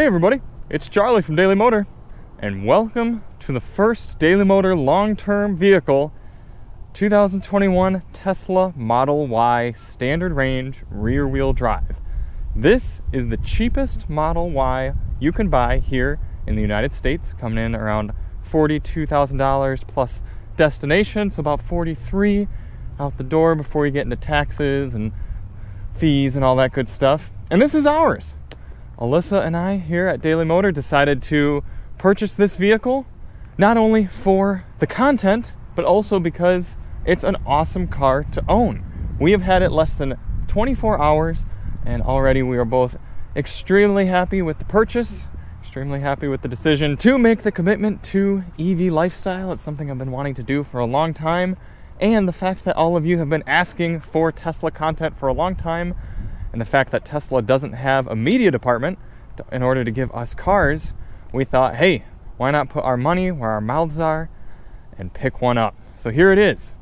Hey everybody, it's Charlie from Daily Motor, and welcome to the first Daily Motor long-term vehicle, 2021 Tesla Model Y standard range rear-wheel drive. This is the cheapest Model Y you can buy here in the United States, coming in around $42,000 plus destination, so about $43,000 out the door before you get into taxes and fees and all that good stuff. And this is ours. Alyssa and I here at Daily Motor decided to purchase this vehicle not only for the content, but also because it's an awesome car to own. We have had it less than 24 hours, and already we are both extremely happy with the purchase, extremely happy with the decision to make the commitment to EV lifestyle. It's something I've been wanting to do for a long time, and the fact that all of you have been asking for Tesla content for a long time, and the fact that Tesla doesn't have a media department in order to give us cars, we thought, hey, why not put our money where our mouths are and pick one up? So here it is.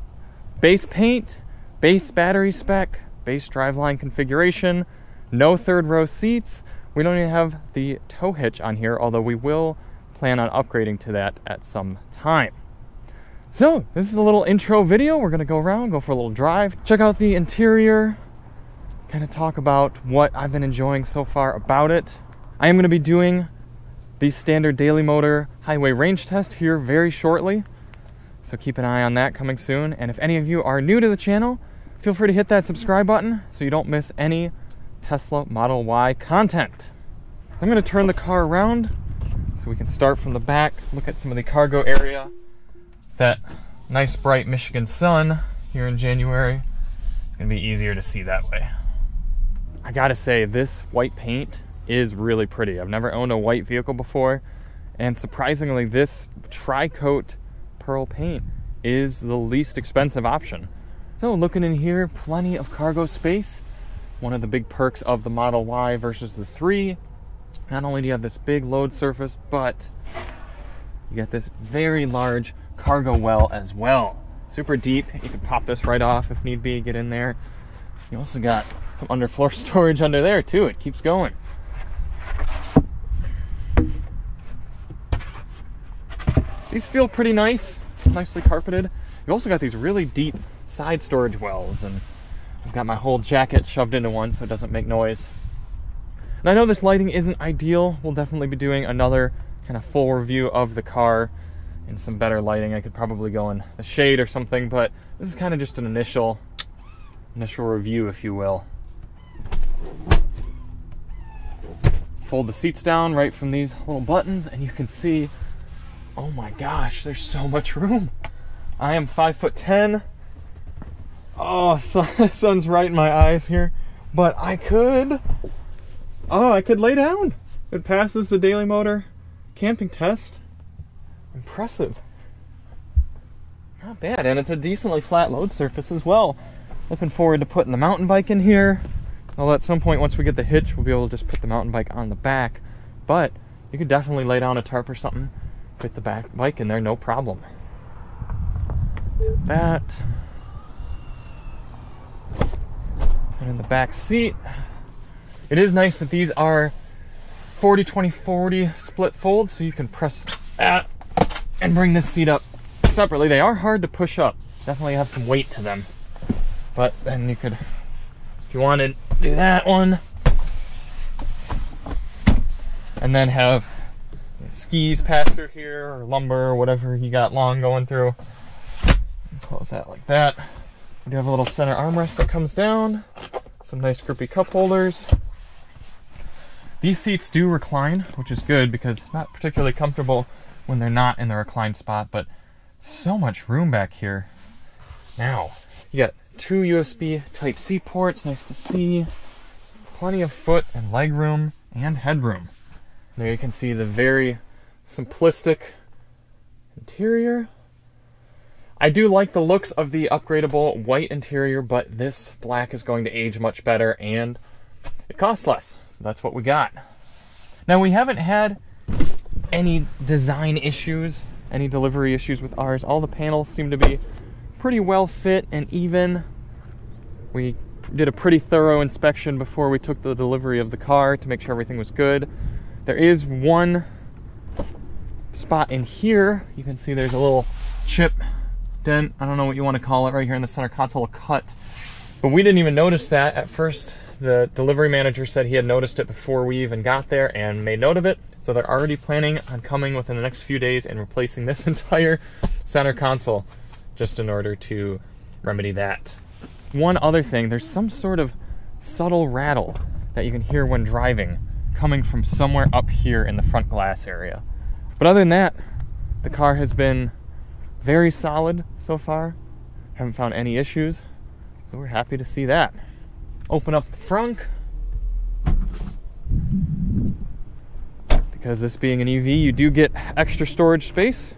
Base paint, base battery spec, base driveline configuration, no third row seats. We don't even have the tow hitch on here, although we will plan on upgrading to that at some time. So this is a little intro video. We're gonna go around, go for a little drive, check out the interior, kind of talk about what I've been enjoying so far about it. I am going to be doing the standard Daily Motor highway range test here very shortly, so keep an eye on that coming soon. And if any of you are new to the channel, feel free to hit that subscribe button so you don't miss any Tesla Model Y content. I'm going to turn the car around so we can start from the back, look at some of the cargo area. That nice bright Michigan sun here in January, it's going to be easier to see that way. I gotta say, this white paint is really pretty. I've never owned a white vehicle before, and surprisingly, this tri-coat pearl paint is the least expensive option. So looking in here, plenty of cargo space. One of the big perks of the Model Y versus the 3. Not only do you have this big load surface, but you got this very large cargo well as well. Super deep. You can pop this right off if need be, get in there. You also got some underfloor storage under there too. It keeps going. These feel pretty nice, nicely carpeted. You also got these really deep side storage wells, and I've got my whole jacket shoved into one so it doesn't make noise. And I know this lighting isn't ideal. We'll definitely be doing another kind of full review of the car in some better lighting. I could probably go in the shade or something, but this is kind of just an initial review, if you will. Fold the seats down right from these little buttons, and you can see, oh my gosh, there's so much room. I am 5'10". Oh, sun's right in my eyes here, but I could lay down. It passes the Daily Motor camping test. Impressive. Not bad, and it's a decently flat load surface as well. Looking forward to putting the mountain bike in here. Well, at some point, once we get the hitch, we'll be able to just put the mountain bike on the back. But you could definitely lay down a tarp or something, fit the back bike in there, no problem. That. And in the back seat, it is nice that these are 40-20-40 split folds, so you can press that and bring this seat up separately. They are hard to push up. Definitely have some weight to them. But then you could, if you wanted, do that one. And then have skis pass through here, or lumber, or whatever you got long going through. Close that like that. You do have a little center armrest that comes down. Some nice grippy cup holders. These seats do recline, which is good because it's not particularly comfortable when they're not in the recline spot, but so much room back here. Now, you got 2 USB Type-C ports, nice to see. Plenty of foot and leg room and headroom. There you can see the very simplistic interior. I do like the looks of the upgradable white interior, but this black is going to age much better and it costs less. So that's what we got. Now, we haven't had any design issues, any delivery issues with ours. All the panels seem to be pretty well fit and even. We did a pretty thorough inspection before we took the delivery of the car to make sure everything was good. There is one spot in here. You can see there's a little chip dent, I don't know what you want to call it, right here in the center console, a cut. But we didn't even notice that at first. The delivery manager said he had noticed it before we even got there and made note of it. So they're already planning on coming within the next few days and replacing this entire center console just in order to remedy that. One other thing, there's some sort of subtle rattle that you can hear when driving coming from somewhere up here in the front glass area. But other than that, the car has been very solid so far. Haven't found any issues, so we're happy to see that. Open up the front. Because this being an EV, you do get extra storage space.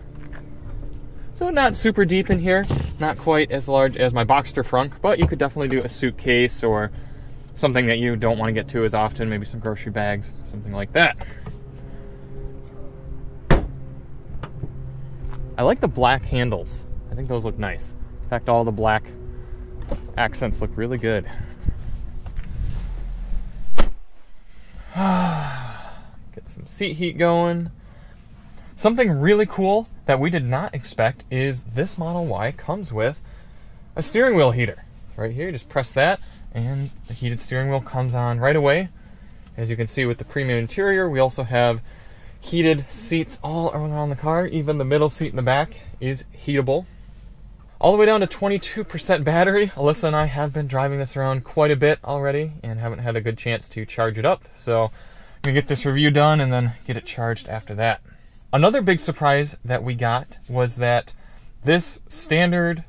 So not super deep in here, not quite as large as my Boxster frunk, but you could definitely do a suitcase or something that you don't want to get to as often, maybe some grocery bags, something like that. I like the black handles. I think those look nice. In fact, all the black accents look really good. Get some seat heat going. Something really cool that we did not expect is this Model Y comes with a steering wheel heater. Right here, just press that and the heated steering wheel comes on right away. As you can see with the premium interior, we also have heated seats all around the car. Even the middle seat in the back is heatable. All the way down to 22% battery. Alyssa and I have been driving this around quite a bit already and haven't had a good chance to charge it up. So I'm gonna get this review done and then get it charged after that. Another big surprise that we got was that this standard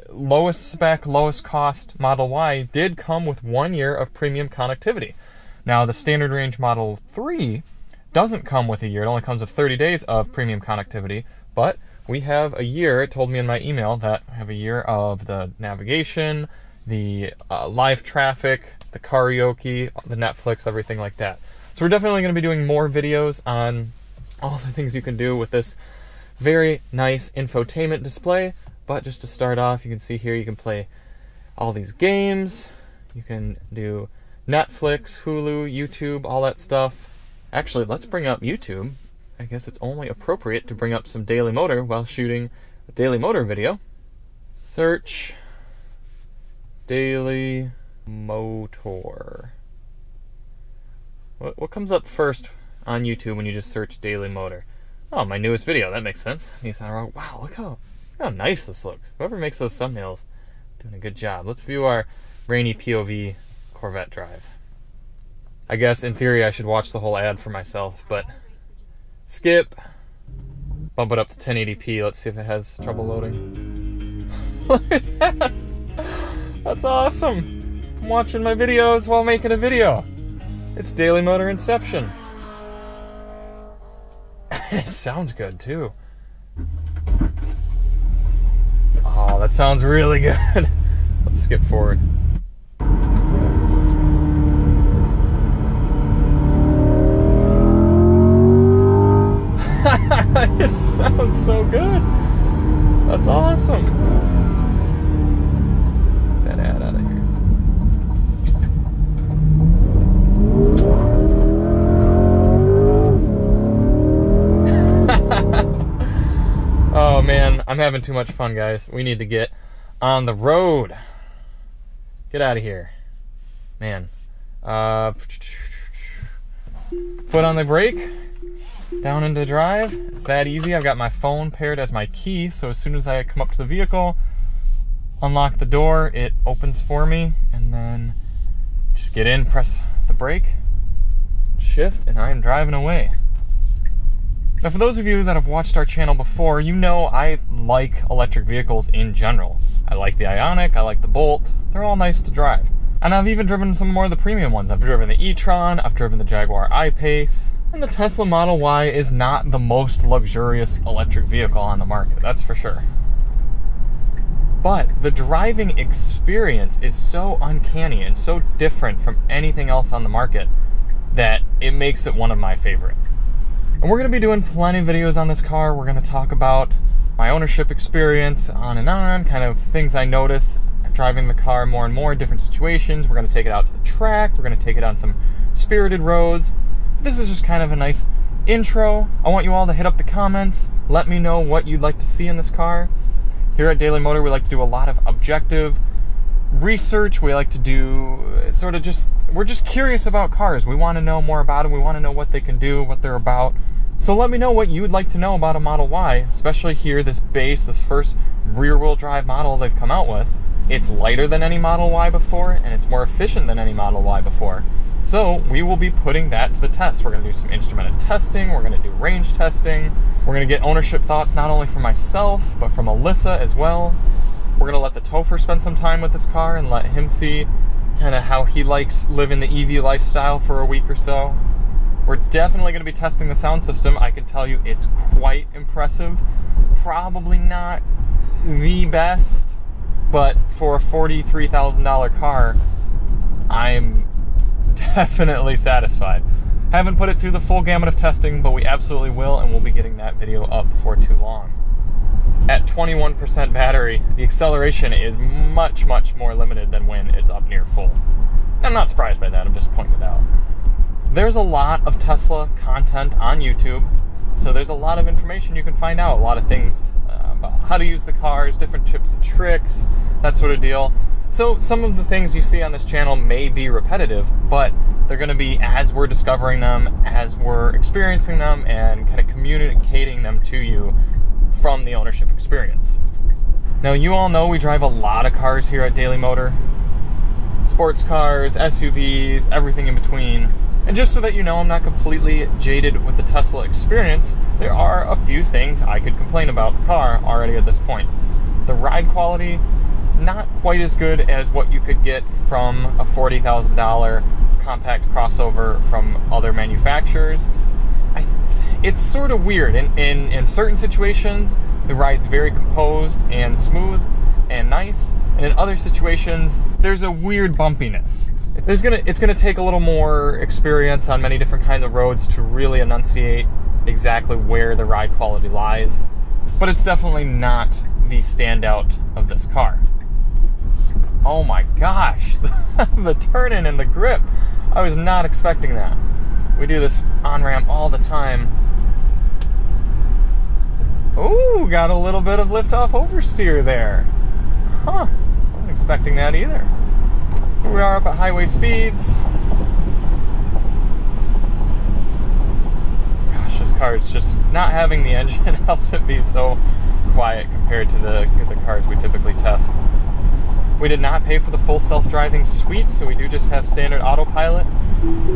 lowest spec, lowest cost Model Y did come with 1 year of premium connectivity. Now the standard range Model 3 doesn't come with a year. It only comes with 30 days of premium connectivity, but we have a year. It told me in my email that I have a year of the navigation, the live traffic, the karaoke, the Netflix, everything like that. So we're definitely going to be doing more videos on all the things you can do with this very nice infotainment display. But just to start off, you can see here you can play all these games. You can do Netflix, Hulu, YouTube, all that stuff. Actually, let's bring up YouTube. I guess it's only appropriate to bring up some Daily Motor while shooting a Daily Motor video. Search Daily Motor. What comes up first on YouTube when you just search Daily Motor? Oh, my newest video. That makes sense. Wow, look how nice this looks. Whoever makes those thumbnails, doing a good job. Let's view our rainy POV Corvette drive. I guess in theory I should watch the whole ad for myself, but skip. Bump it up to 1080p. Let's see if it has trouble loading. Look at that! That's awesome! I'm watching my videos while making a video. It's Daily Motor Inception. It sounds good too. Oh, that sounds really good. Let's skip forward. It sounds so good. That's awesome. Get that ad out of here. Oh man, I'm having too much fun, guys. We need to get on the road. Get out of here. Man. Foot on the brake. Down into drive. It's that easy. I've got my phone paired as my key, so as soon as I come up to the vehicle, unlock the door, it opens for me, and then just get in, press the brake, shift, and I am driving away. Now, for those of you that have watched our channel before, you know I like electric vehicles in general. I like the Ioniq, I like the Bolt. They're all nice to drive. And I've even driven some more of the premium ones. I've driven the e-tron, I've driven the Jaguar I-Pace, and the Tesla Model Y is not the most luxurious electric vehicle on the market, that's for sure. But the driving experience is so uncanny and so different from anything else on the market that it makes it one of my favorite. And we're going to be doing plenty of videos on this car. We're going to talk about my ownership experience, on and on, kind of things I notice driving the car more and more in different situations. We're going to take it out to the track. We're going to take it on some spirited roads. this is just kind of a nice intro. I want you all to hit up the comments. Let me know what you'd like to see in this car. Here at Daily Motor, we like to do a lot of objective research. We like to do we're just curious about cars. We want to know more about them. We want to know what they can do, what they're about. So let me know what you would like to know about a Model Y, especially here, this first rear-wheel drive model they've come out with. It's lighter than any Model Y before, and it's more efficient than any Model Y before. So we will be putting that to the test. We're going to do some instrumented testing. We're going to do range testing. We're going to get ownership thoughts not only from myself, but from Alyssa as well. We're going to let the Topher spend some time with this car and let him see kind of how he likes living the EV lifestyle for a week or so. We're definitely going to be testing the sound system. I can tell you it's quite impressive. Probably not the best, but for a $43,000 car, I'm definitely satisfied. Haven't put it through the full gamut of testing, but we absolutely will, and we'll be getting that video up before too long. At 21% battery, the acceleration is much, much more limited than when it's up near full. I'm not surprised by that, I'm just pointing it out. There's a lot of Tesla content on YouTube, so there's a lot of information you can find out, a lot of things about how to use the cars, different tips and tricks, that sort of deal. So some of the things you see on this channel may be repetitive, but they're going to be as we're discovering them, as we're experiencing them, and kind of communicating them to you from the ownership experience. Now, you all know we drive a lot of cars here at Daily Motor. Sports cars, SUVs, everything in between. And just so that you know I'm not completely jaded with the Tesla experience, there are a few things I could complain about the car already at this point. The ride quality, not quite as good as what you could get from a $40,000 compact crossover from other manufacturers. It's sort of weird. In certain situations, the ride's very composed and smooth and nice, and in other situations, there's a weird bumpiness. It's gonna take a little more experience on many different kinds of roads to really enunciate exactly where the ride quality lies, but it's definitely not the standout of this car. Oh my gosh, the turn-in and the grip. I was not expecting that. We do this on-ramp all the time. Ooh, got a little bit of lift-off oversteer there. Huh, wasn't expecting that either. Here we are up at highway speeds. Gosh, this car is just, not having the engine helps it be so quiet compared to the cars we typically test. We did not pay for the full self-driving suite, so we do just have standard autopilot.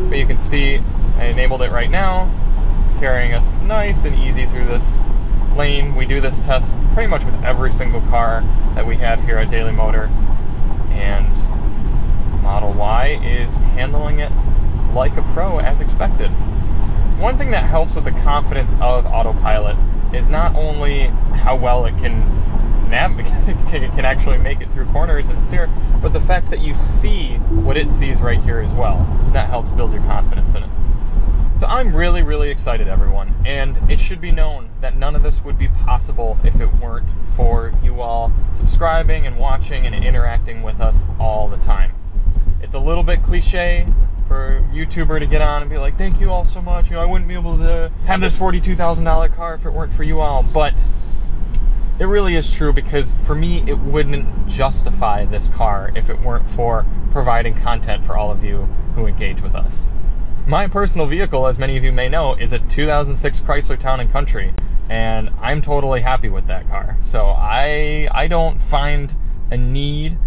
But you can see I enabled it right now. It's carrying us nice and easy through this lane. We do this test pretty much with every single car that we have here at Daily Motor, and Model Y is handling it like a pro as expected. One thing that helps with the confidence of autopilot is not only how well it can actually make it through corners and steer, but the fact that you see what it sees right here as well. That helps build your confidence in it. So I'm really, really excited, everyone, and it should be known that none of this would be possible if it weren't for you all subscribing and watching and interacting with us all the time. It's a little bit cliche for a YouTuber to get on and be like, thank you all so much, you know, I wouldn't be able to have this $42,000 car if it weren't for you all, but it really is true, because for me, it wouldn't justify this car if it weren't for providing content for all of you who engage with us. My personal vehicle, as many of you may know, is a 2006 Chrysler Town & Country, and I'm totally happy with that car. So I don't find a need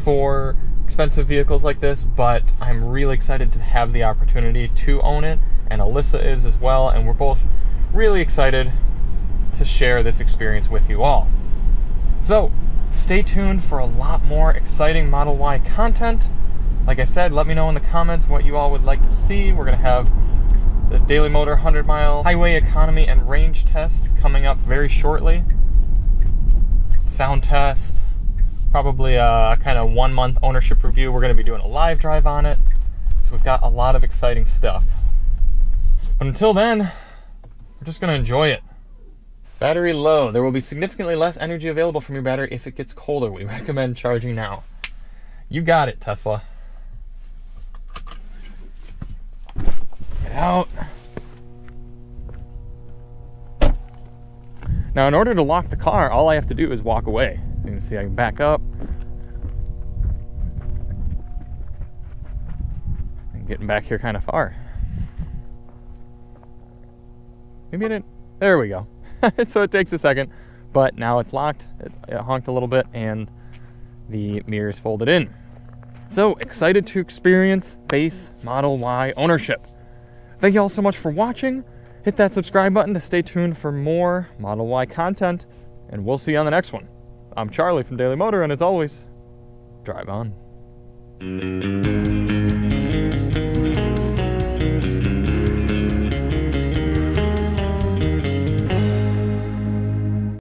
for expensive vehicles like this, but I'm really excited to have the opportunity to own it, and Alyssa is as well, and we're both really excited to share this experience with you all. So stay tuned for a lot more exciting Model Y content. Like I said, let me know in the comments what you all would like to see. We're going to have the Daily Motor 100-mile highway economy and range test coming up very shortly. Sound test, probably a kind of 1-month ownership review. We're going to be doing a live drive on it. So we've got a lot of exciting stuff. But until then, we're just going to enjoy it. Battery low. There will be significantly less energy available from your battery if it gets colder. We recommend charging now. You got it, Tesla. Get out. Now, in order to lock the car, all I have to do is walk away. You can see I can back up. I'm getting back here kind of far. Maybe I didn't. There we go. So it takes a second, but now it's locked. It honked a little bit, and the mirrors folded in. So excited to experience base Model Y ownership. Thank you all so much for watching. Hit that subscribe button to stay tuned for more Model Y content, and we'll see you on the next one. I'm Charlie from Daily Motor, and as always, drive on.